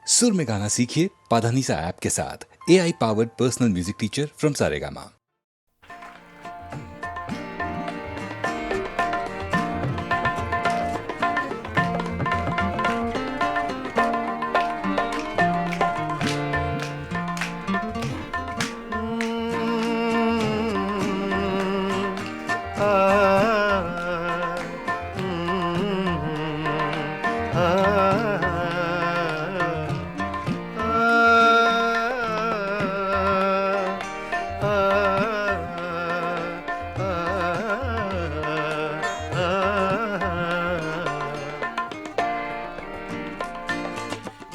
सुर में गाना सीखिए पाधानीसा ऐप के साथ। AI powered personal music teacher from Saregama.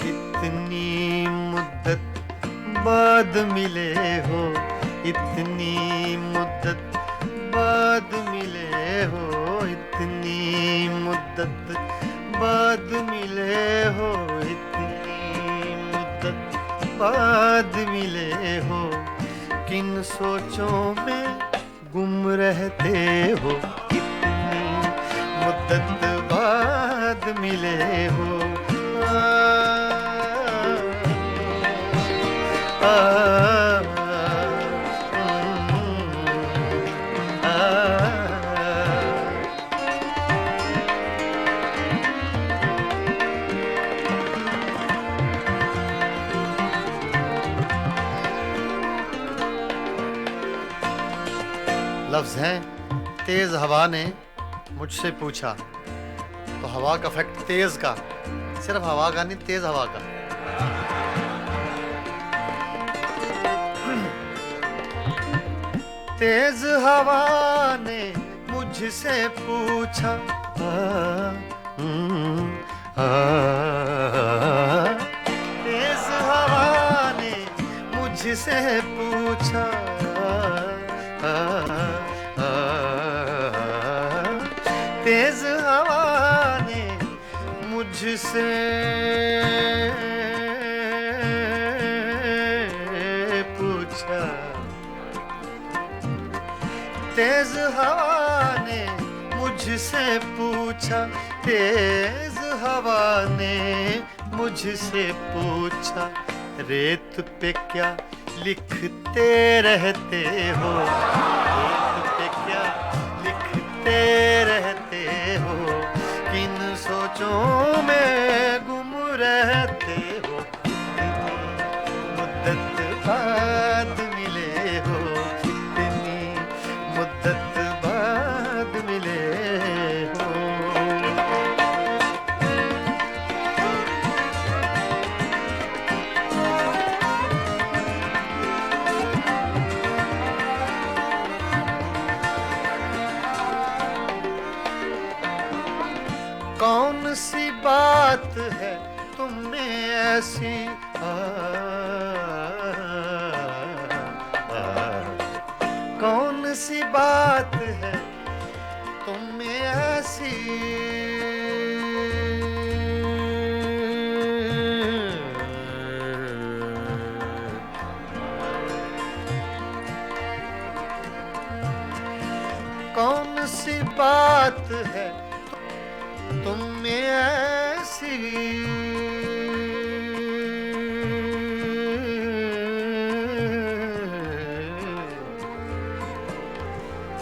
इतनी मुद्दत बाद मिले हो, इतनी मुद्दत बाद मिले हो, इतनी मुद्दत बाद मिले हो, इतनी मुद्दत बाद मिले हो। किन सोचों में गुम रहते हो, इतनी मुद्दत बाद मिले हो। लफ्ज़ हैं तेज हवा ने मुझसे पूछा, तो हवा का इफेक्ट तेज का, सिर्फ हवा का नहीं, तेज हवा का। तेज हवा ने मुझसे पूछा, तेज हवा ने मुझसे पूछा, तेज हवा ने मुझसे पूछा, तेज हवा ने मुझसे पूछा, तेज हवा ने मुझसे पूछा, रेत पे क्या लिखते रहते हो, रेत पे क्या लिखते रहते हो, किन सोचों में गुम रहते हो, मुद्दत बाद मिले हो, इतनी मुद्दत बाद मिले हो। कौन सी बात है तुम में ऐसी, कौन सी बात है तुम में ऐसी, कौन सी बात है तुम में ऐसी,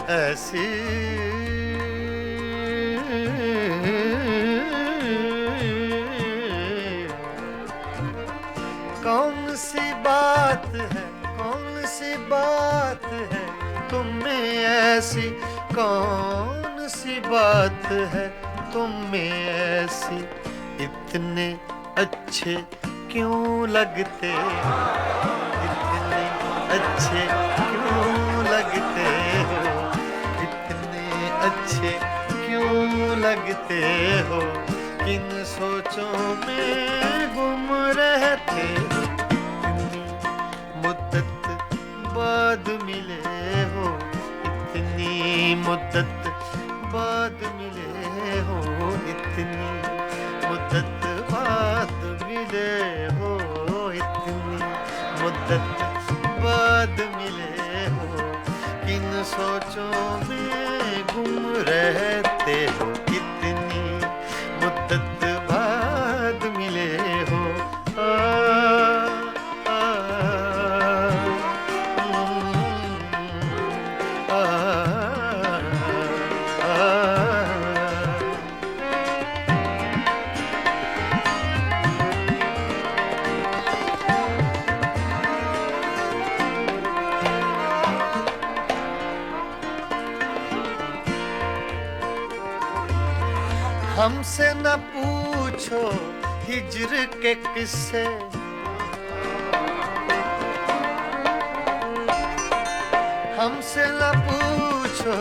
ऐसी कौन सी बात है, कौन सी बात है तुम में ऐसी, कौन सी बात है तुम में ऐसी, इतने अच्छे क्यों लगते, इतने अच्छे क्यों लगते हो, इतने अच्छे क्यों लगते हो, किन सोचों में गुम रहते हो, इतनी मुद्दत बाद मिले हो, इतनी मुद्दत बाद मिले हो, इतनी मुद्दत बाद मिले हो, इतनी मुद्दत बाद मिले हो, किन सोचों में गुम रहते हो, इतनी मुद्दत बाद मिले हो। हमसे न पूछो हिज्र के किस्से, हमसे न पूछो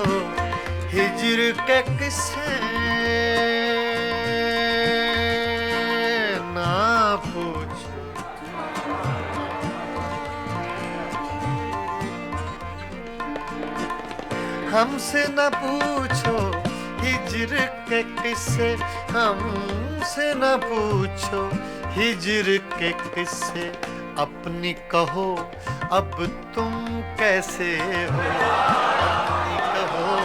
हिज्र के किस्से, ना पूछो। हमसे न पूछो हिज्र के किस्से, हमसे न पूछो हिज्र के किस्से। अपनी कहो अब तुम कैसे हो, अपनी कहो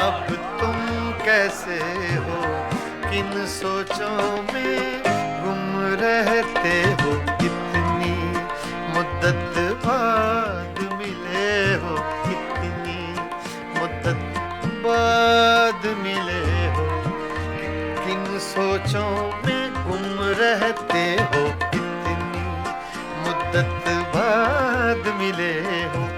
अब तुम कैसे हो, किन सोचों में गुम रहते हो, कितनी मुद्दत बाद मिले हो, कितनी मुद्दत बाद मिले हो, किन सोचों में गुम रहते हो, कितनी मुद्दत बाद मिले हो।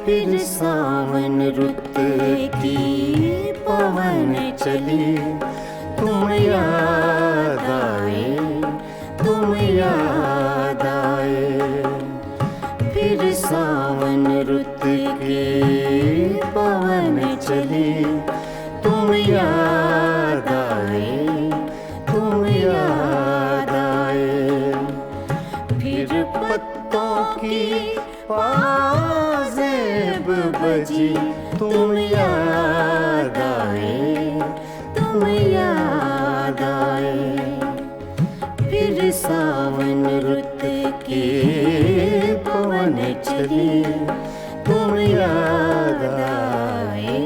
फिर सावन रुत की पवन चली, तुम याद आए, तुम याद आए। फिर सावन रुत की पवन चली, तुम याद आए, तुम याद आए। फिर पत्तों की पाजेब बजी, तुम याद आए, तुम याद आए। फिर सावन रुत की पवन चली, तुम याद आए,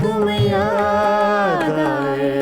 तुम याद आए।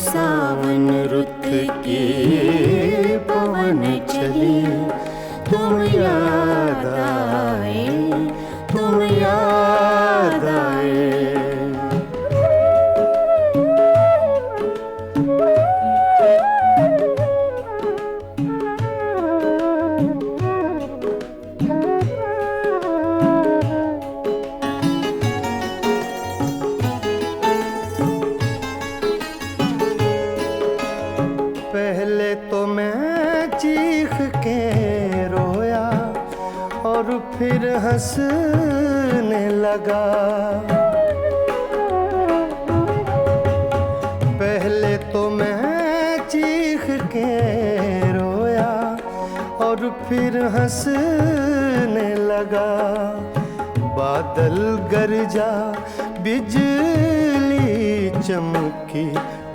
सावन रुत की पवन चली, तुम याद आए, तुम याद आए। पहले तो मैं चीख के रोया और फिर हंसने लगा। पहले तो मैं चीख के रोया और फिर हंसने लगा। बादल गरजा बिजली चमकी,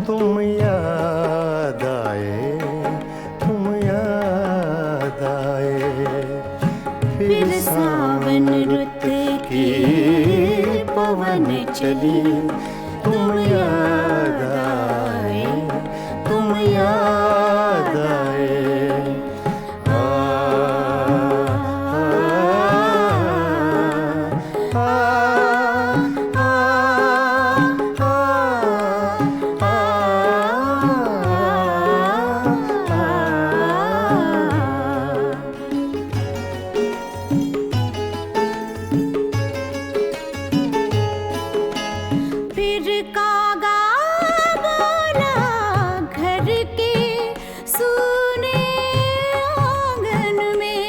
तुम याद आए, चली, तुम याद आए, तुम याद आए। आ, आ, आ, आ, फिर कागा बोला घर के सूने आंगन में,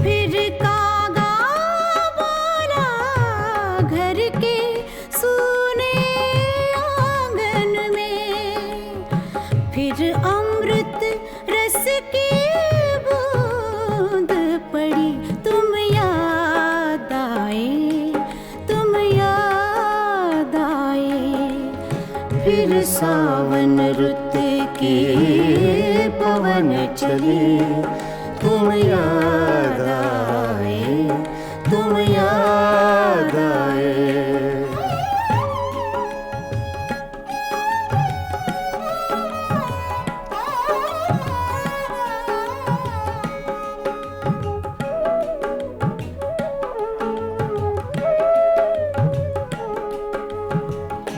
फिर कागा बोला घर के सूने आंगन में, फिर अमृत रस की बूंद पड़ी, तुम याद आए, तुम याद आए। फिर सावन रुत के पवन चले, तुम याद आए, तुम याद आए।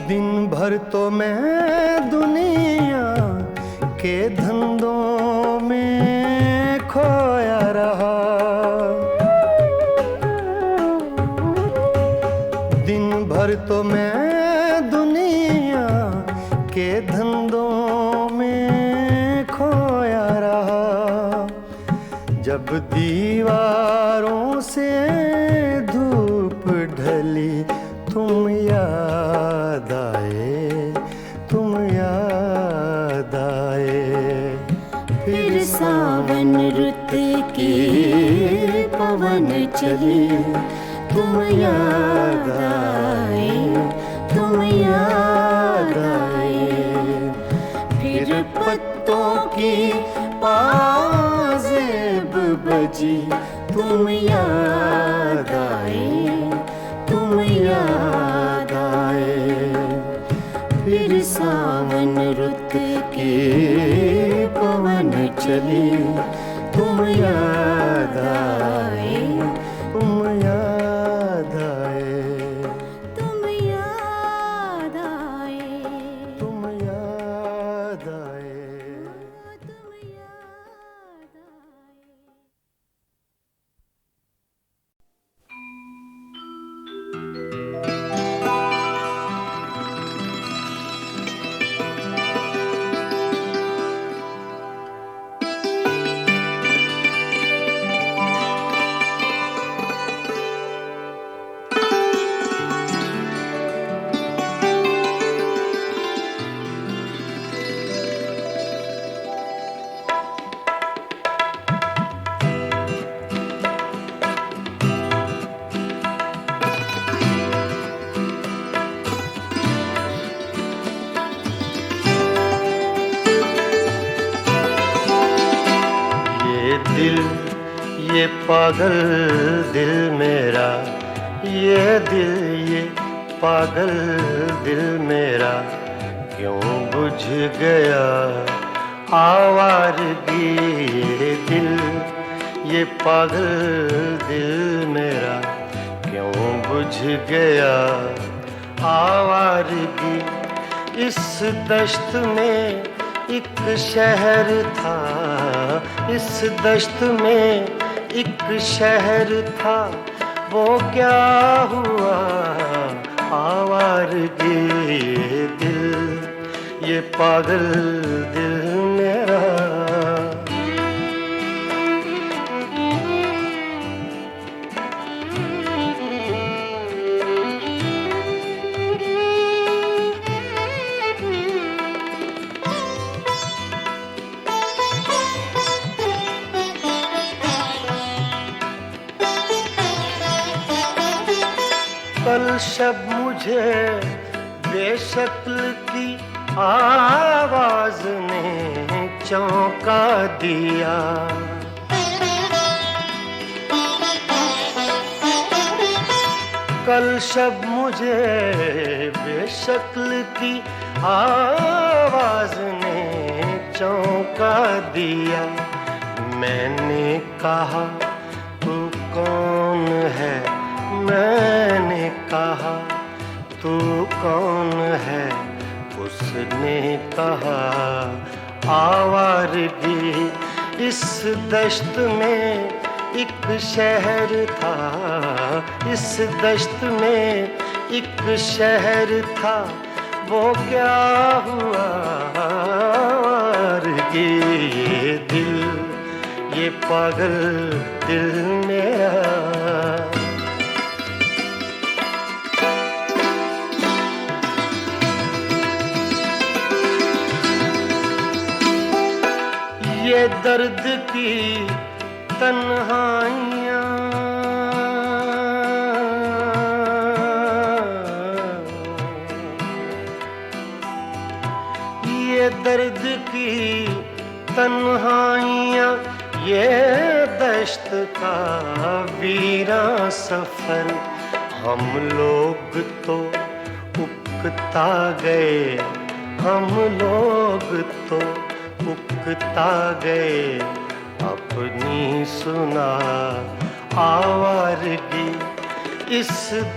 दिन भर तो मैं दुनिया के धंधों में खोया रहा, दिन भर तो मैं दुनिया के धंधों में खोया रहा। जब दीवारों से धूप ढली, तुम याद आए, तुम याद आए। फिर सावन रुत के पवन चले, तुम याद आए, तुम याद आए। फिर पत्तों की पाजेब बजी, तुम याद आए, तुम याद आए। फिर सावन रुत के पवन चले, तुम याद आए, तुम याद आए, तुम याद आए, तुम याद आए। तुम याद आए। ये पागल दिल मेरा, ये दिल, ये पागल दिल मेरा क्यों बुझ गया आवारगी। ये दिल, ये पागल दिल मेरा क्यों बुझ गया आवारगी। इस दश्त में एक शहर था, इस दश्त में एक शहर था, वो क्या हुआ आवारगी। ये दिल, ये पागल दिल मेरा। कल शब मुझे बेशक्ल की आवाज ने चौंका दिया। कल शब मुझे बेशक्ल की आवाज ने चौंका दिया। मैंने कहा तू कौन है, मैंने कहा तू कौन है। उसने कहा आवारगी इस दश्त में एक शहर था, इस दश्त में एक शहर था। वो क्या हुआ कि ये दिल, ये पागल दिल मेरा। ये दर्द की तन्हाइयाँ, ये दर्द की तन्हाइयाँ, ये दश्त का वीरा सफर। हम लोग तो उकता गए, हम लोग तो उकता गए। अपनी सुना आवारगी इस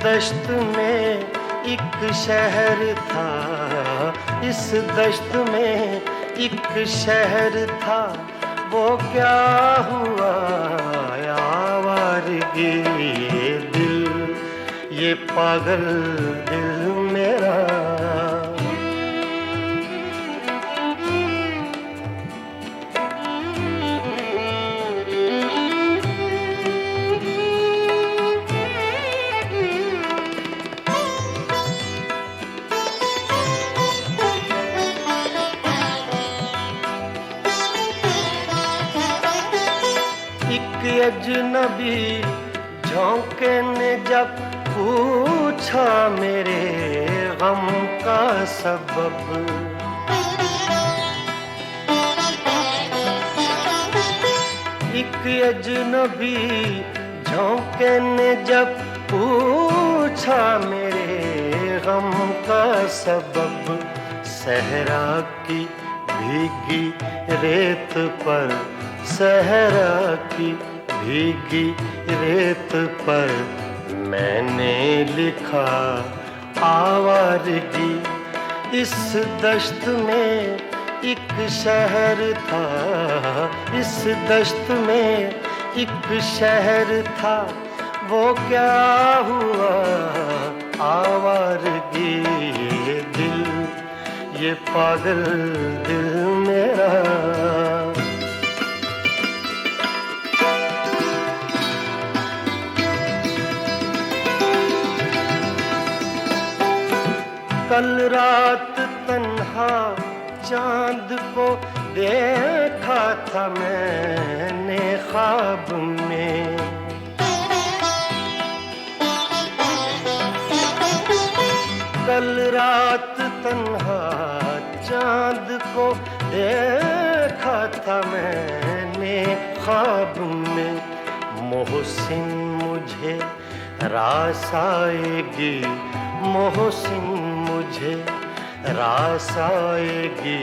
दश्त में एक शहर था, इस दश्त में एक शहर था। वो क्या हुआ आवारगी ये दिल, ये पागल दिल मेरा। अजनबी झोंके ने जब पूछा मेरे गम का सबब। एक अजनबी झोंके ने जब पूछा मेरे गम का सबब। सहरा की भीगी रेत पर, सहरा की भीगी रेत पर मैंने लिखा आवारगी। इस दश्त में एक शहर था, इस दश्त में एक शहर था। वो क्या हुआ आवारगी ये दिल, ये पागल दिल मेरा। कल रात तन्हा चांद को देखा था मैंने ख्वाब में। कल रात तन्हा चांद को देखा था मैंने ख्वाब में। मोहसिन मुझे रास आएगी, मोहसिन मुझे रास आएगी।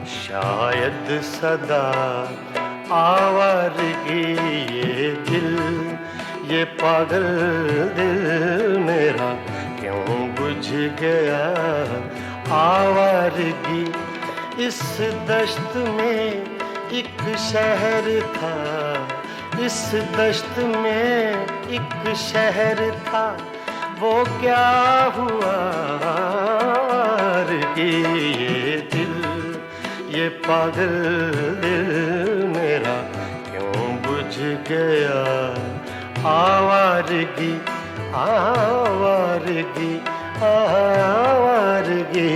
शायद सदा आवारगी ये दिल, ये पागल दिल मेरा क्यों बुझ गया आवारगी। इस दश्त में एक शहर था, इस दश्त में एक शहर था। वो क्या हुआ कि ये दिल, ये पागल दिल मेरा क्यों बुझ गया आवारगी, आवारगी, आवारगी।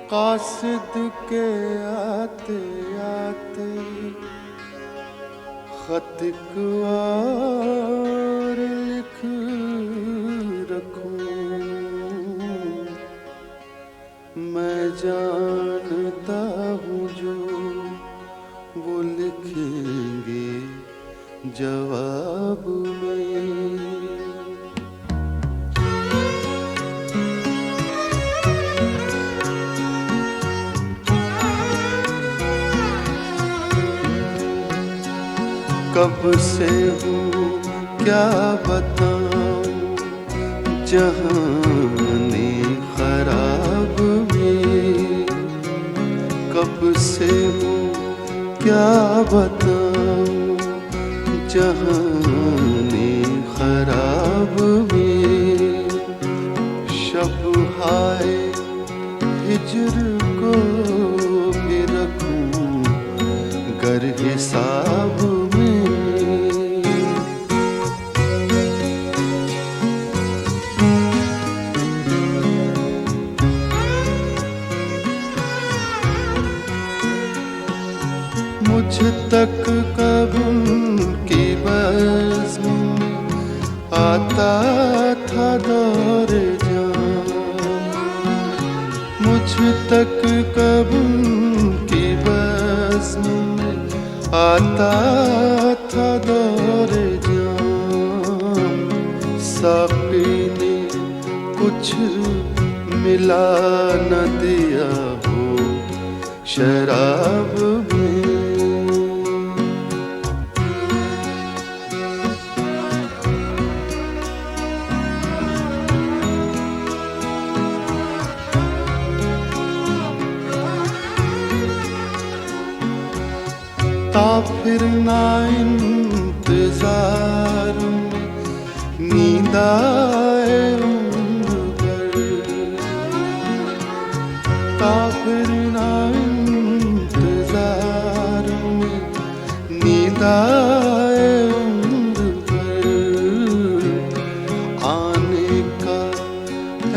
कासिद के आते आते खत और लिख रखूं, मैं जानता हूँ जो वो लिखेंगे जवाब में। कब से हूँ क्या बताऊं जहाने खराब में, कब से हूँ क्या बताऊं जहाने खराब में। शब हाय हिजर को भी रखूं गर हिसाब में। मुझ तक कब उनकी बज़्म में आता था दौर जान, मुझ तक कब उनकी बज़्म में आता था दौर जान। साक़ी ने कुछ मिला न दिया हो शराब में। फिर ना इंतजार में नींद आए उम्र भर, फिर ना इंतजार में नींद आए उम्र भर। आने का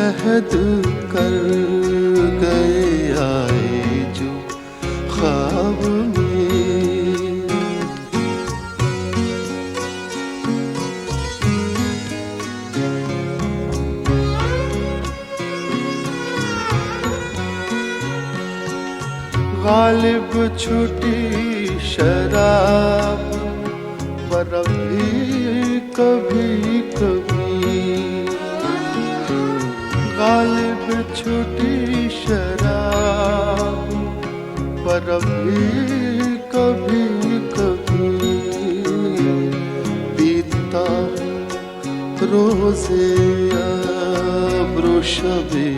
अहद कर गए आए जो ख्वाब में। गालिब छुटी शराब पर भी कभी कभी, गालिब छुटी शराब पर भी कभी कभी। पीता रोज़े अब्रो शबे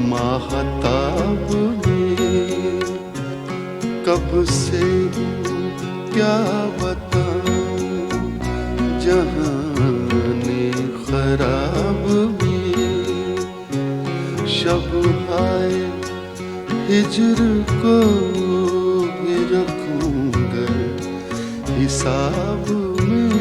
माहताब में। कब से क्या बताऊं जहाने खराब में। शब हाय हिजर को भी रखूंगा हिसाब में।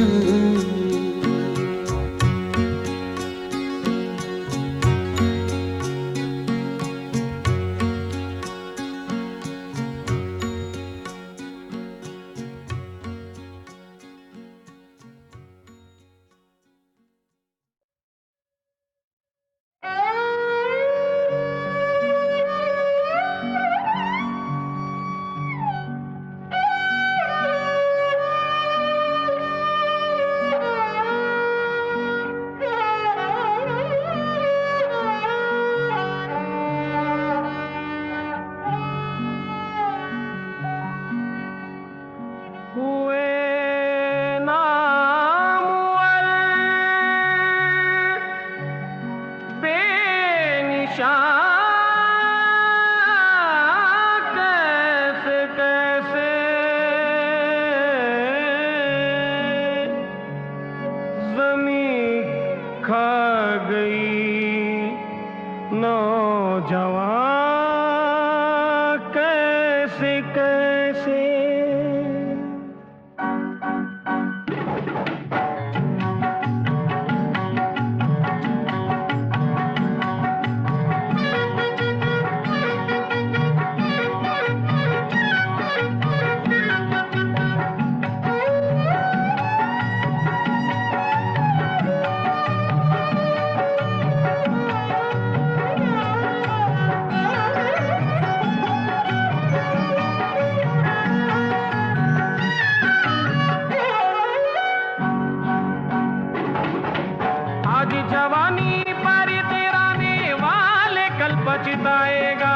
पछताएगा।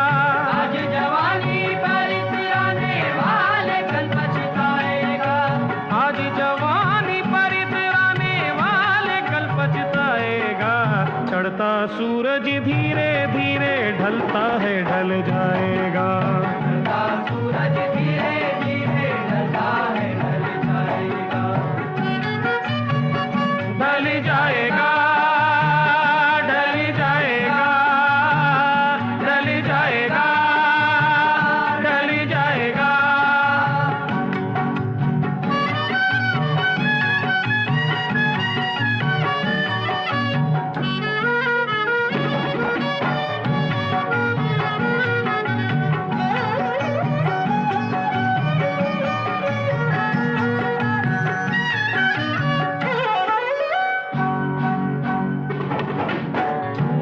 आज जवानी पर इतराने वाले कल पछताएगा। आज जवानी पर इतराने वाले कल पछताएगा। चढ़ता सूरज धीरे धीरे ढलता है ढल जाएगा। ढलता सूरज धीरे धीरे ढलता है ढल जाएगा। ढल जाएगा, ढल जाएगा, ढल जाएगा, ढल जाएगा।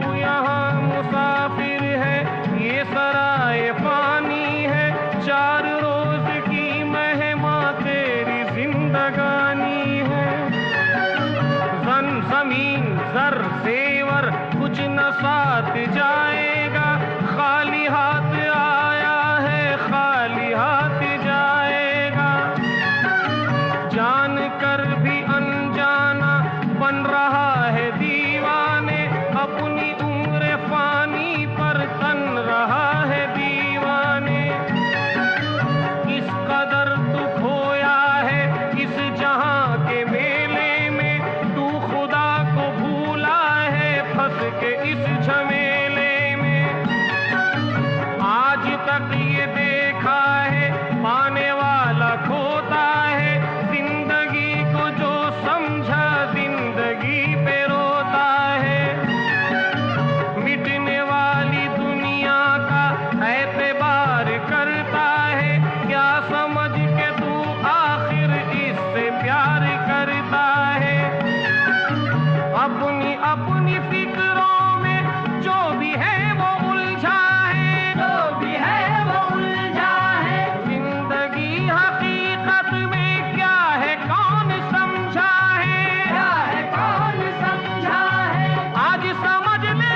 तू यहाँ मुसाफिर है, ये सराय पानी है। 4 रोज की मेहमा तेरी जिंदगानी है। जमीन जर सेवर कुछ न साथ जाएगा। खाली हाथ आया है, खाली हाथ जाएगा। जान कर भी अनजाना बन रहा है दीवाने। अपनी उम्र फानी पर तन रहा है दीवाने। किस कदर तू खोया है इस जहां के मेले में। तू खुदा को भूला है फंस के इस झमेले में। आज तक ये देखा है पाने वाला खोता है। जिंदगी को जो समझा जिंदगी पे रोता है। मिटने वाली दुनिया का एतबार करता है। क्या समझ के तू आखिर इससे प्यार करता है। अपनी अपनी फिक्रों में जो भी है वो उलझा है। जो भी है वो उलझा है। जिंदगी हकीकत में क्या है कौन समझा है। क्या है कौन समझा है। आज समझ ले,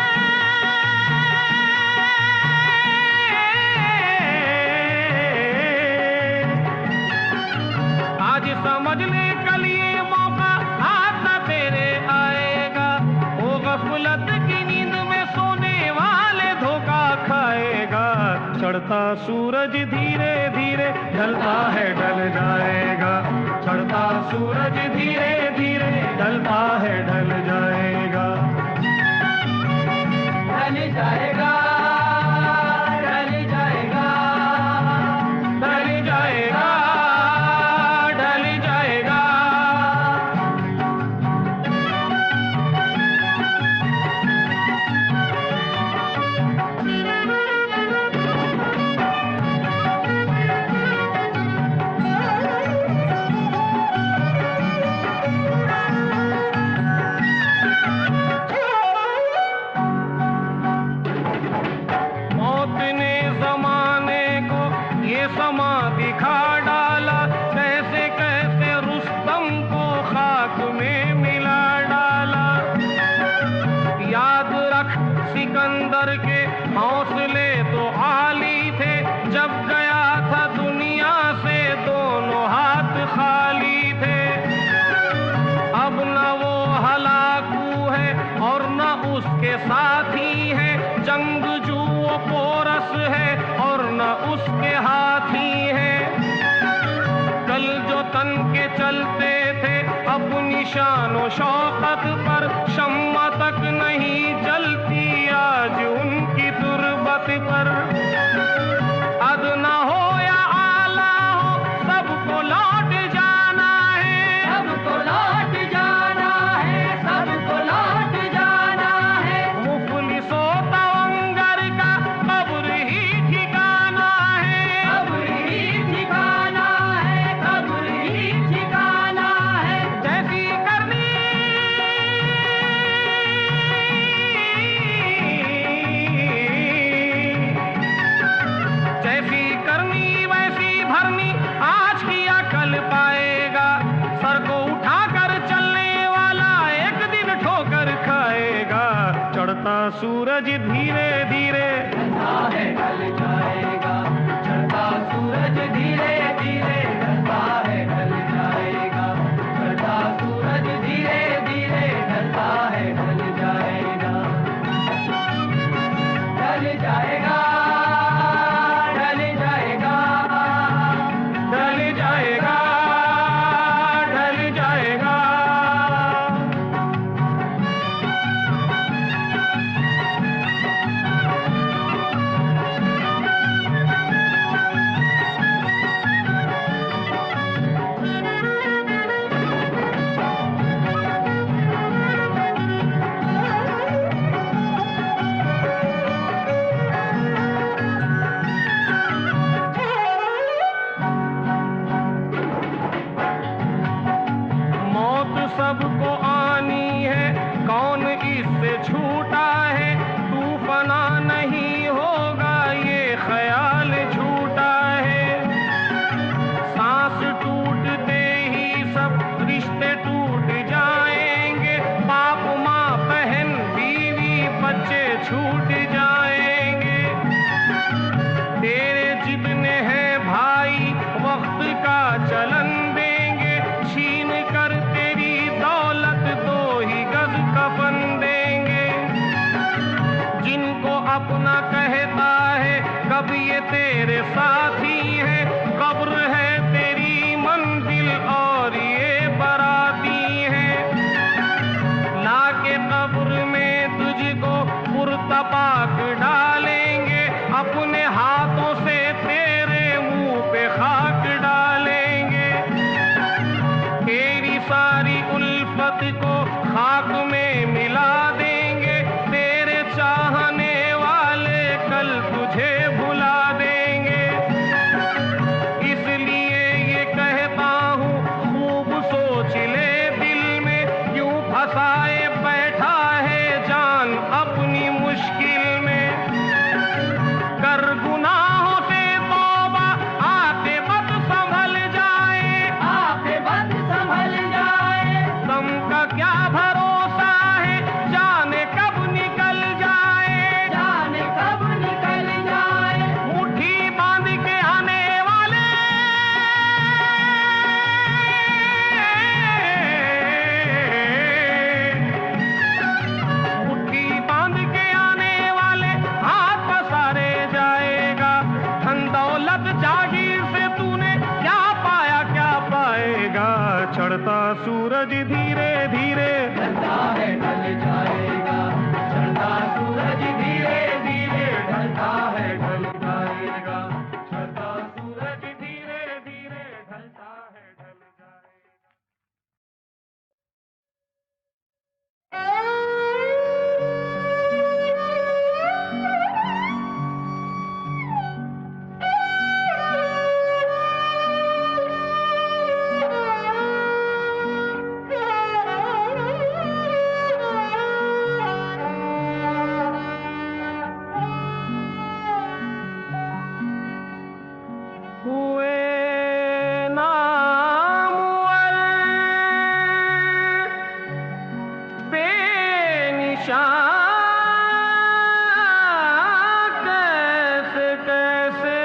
आज समझ ले कल ये मौका आता तेरे आएगा। वो गफलत की नींद में सोने वाले धोखा खाएगा। चढ़ता सूरज धीरे धीरे ढलता है ढल जाएगा। चढ़ता सूरज धीरे धीरे ढलता है ढल जाएगा। ढल जाएगा, ढल जाएगा, ढल जाएगा, ढल जाएगा। मौत ने जमाने को ये समा दिखा डाला। कैसे कैसे रुस्तम को खाक में मिला डाला। याद रख सिकंदर के हौसले तो आली थे। जब गया था दुनिया से दोनों हाथ खाली थे। अब न वो हलाकू है और न उसके साथी है। जंगजू वो पोरस है और न उसके हाथी है। कल जो तन के चलते थे अपनी शानो शौकत पर। शम्मा तक नहीं जलती आज उनकी तुरबत पर। अदना हो या आला हो सबको लौट जाना है। सबको लौट जाना है। सबको लौट जाना है। मुफलिसो तवंगर का कब्र ही ठिकाना है। कब्र ही ठिकाना है। कब्र ही ठिकाना है। जैसी करनी जैसी करनी वैसी भरनी। आज किया कल पाएगा। सर को उठाकर चलने वाला एक दिन ठोकर खाएगा। चढ़ता सूरज धीरे धीरे अपना कहता है, कब ये तेरे साथी है। कब्र है तेरी मंजिल और ये बराती है। लाके कब्र में तुझको पुरतपाक डालेंगे, अपने हाथों से तेरे मुंह पे खाक डालेंगे। तेरी सारी उल्फत को खाक में मिला देंगे, तेरे चाहने वाले कल तुझे भुला देंगे। इसलिए ये कहता हूँ खूब सोच ले दिल में, क्यों फंसाए बैठा है जान अपनी मुश्किल में। कर गुनाहों से तौबा, आक़िबत संभल जाए, आक़िबत संभल जाए। दम का क्या भरोसा है, जाने कब निकल जाए। जाने कब निकल जाए। मुट्ठी बांध के आने वाले, मुट्ठी बांध के आने वाले हाथ पसारे जाएगा। धन दौलत जागीर से तूने क्या पाया क्या पाएगा। चढ़ता सूरज धीरे धीरे ढलता है ढल जाएगा। चढ़ता सूरज धीरे धीरे ढलता है ढल जाएगा। चढ़ता सूरज धीरे धीरे ढलता है ढल जाएगा। हुए नामुअल बेनिशान कैसे कैसे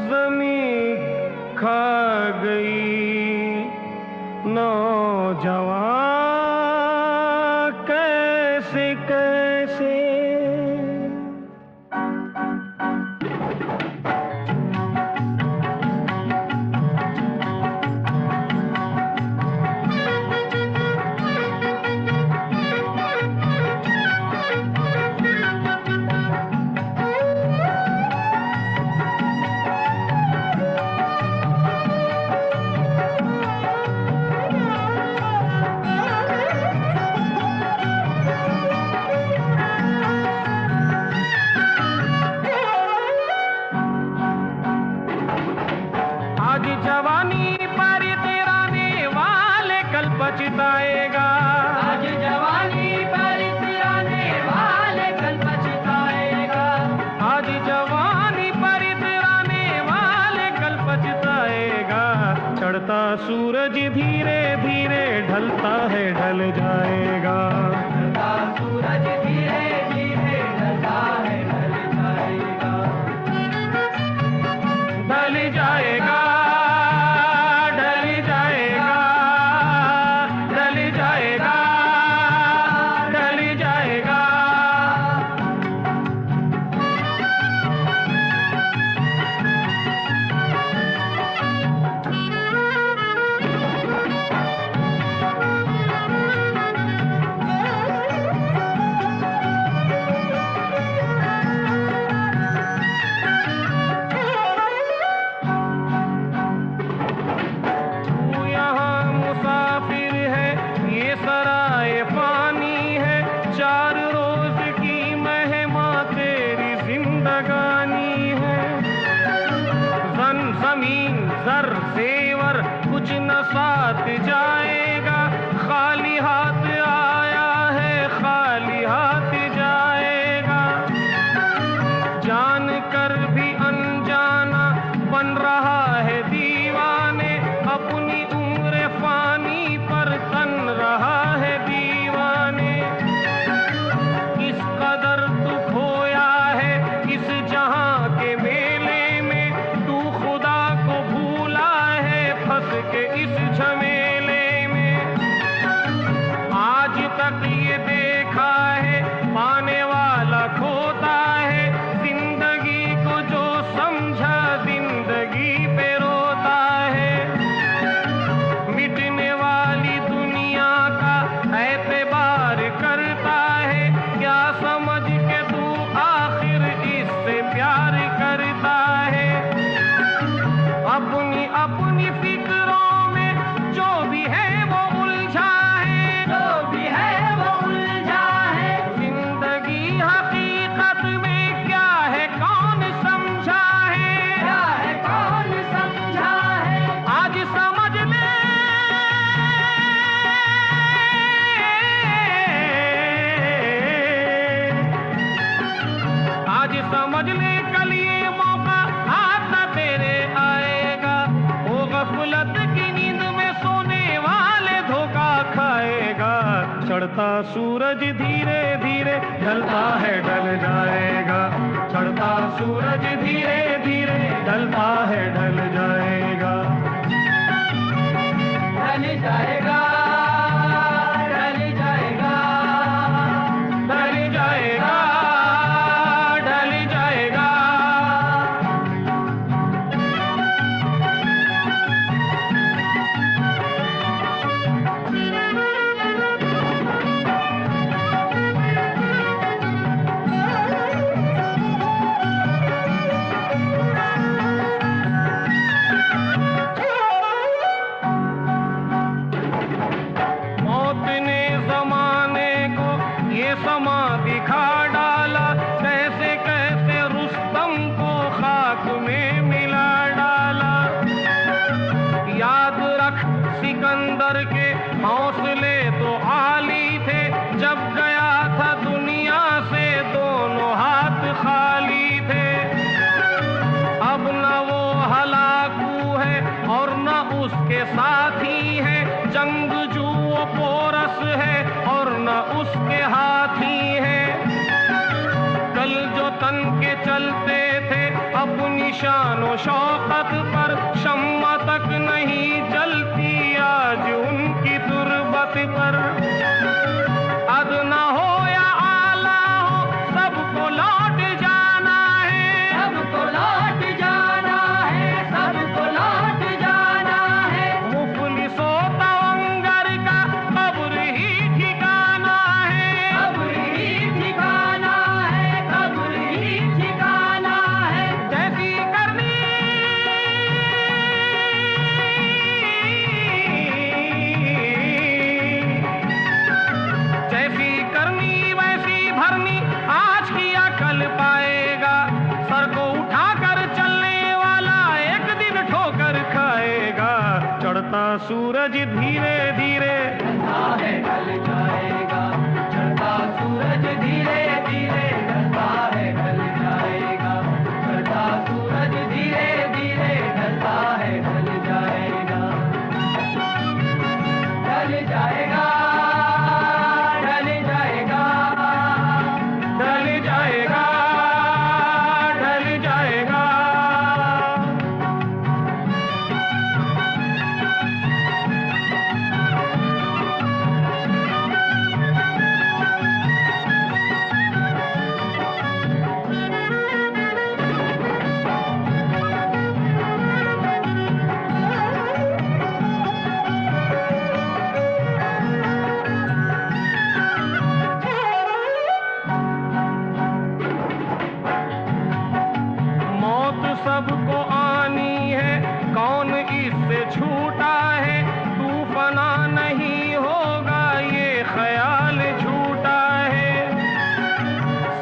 ज़मीं खा गई नौजवान कैसे कैसे। तक ये देखा है, पाने वाला खोता है। जिंदगी को जो समझा जिंदगी पे रोता है। मिटने वाली दुनिया का एतबार करता है, क्या समझ के तू आखिर इससे प्यार करता है। अपनी अपनी फिक्रों में जो भी है वो उलझा है, जो भी है वो उलझा है। जिंदगी हकीकत में क्या है कौन समझा है, क्या है कौन समझा है। आज समझ ले आज समझ ले कल ये मौका आता तेरे आएगा। वो गफलत की नींद में सोने वाले धोखा खाएगा। चढ़ता सूरज धीरे धीरे ढलता है ढल जाएगा। चढ़ता सूरज धीरे धीरे ढलता है ढल जाएगा। ढल जाएगा ढल जाएगा ढल जाएगा ढल जाएगा। मौत ने जमाने को ये समा दिखा डाला। कैसे कैसे रुस्तम को खाक में मिला डाला। याद रख सिकंदर के हौसले तो आली थे। जब गया था दुनिया से दोनों हाथ खाली थे। अब न वो हलाकू है और न उसके साथी है। जंगजू वो पोरस है और न उसके हाथी है। कल जो तन के चलते थे अपनी शानो शौकत पर, शम्मा तक नहीं जलती आज उनकी तुरबत पर। अदना हो या आला हो सबको लौट जाना है, सबको लौट जाना है, सबको लौट जाना है। मुफलिसो तवंगर का कब्र ही ठिकाना है, कब्र ही ठिकाना है, कब्र ही ठिकाना है। जैसी करनी जैसी करनी वैसी भरनी, आज किया कल पाएगा। सर को उठाकर चलने वाला एक दिन ठोकर खाएगा। चढ़ता सूरज धीरे धीरे ढलता है ढल जाएगा। चढ़ता सूरज धीरे धीरे ढलता है ढल जाएगा। चढ़ता सूरज धीरे धीरे ढलता है ढल जाएगा। ढल जाएगा ढल जाएगा ढल जाएगा ढल जाएगा। मौत सबको आनी है, कौन इससे छूटा है। तू फना नहीं होगा ये ख्याल झूठा है।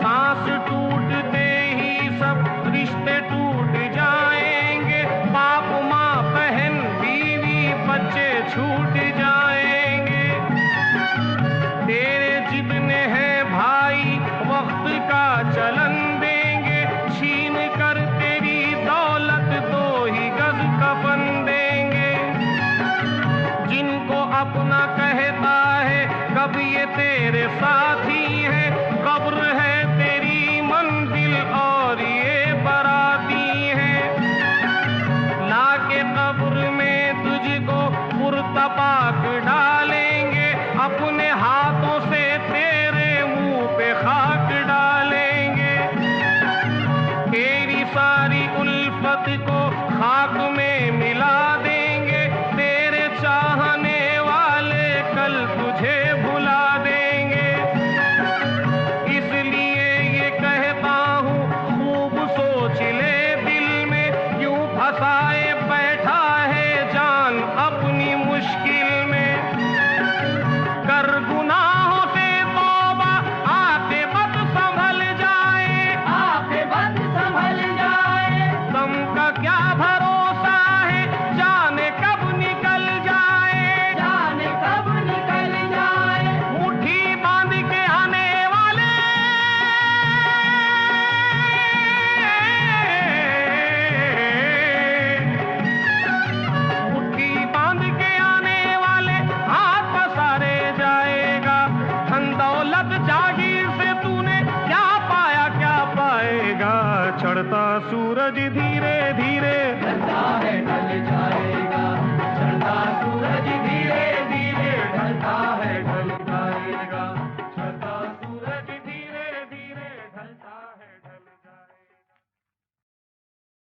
सांस टूटते ही सब रिश्ते टूट जाएंगे। बाप माँ बहन बीवी बच्चे छूट जाएंगे। तेरे जितने हैं भाई वक्त का चलन देंगे। छीन कर तेरी दौलत दो ही गज कफन देंगे। जिनको अपना कहता है कब ये तेरे साथी है। कब्र है तेरी मंजिल और ये बराती है। लाके कब्र में तुझको पुरतपाक डालेंगे। अपने हाथों से ढलता सूरज धीरे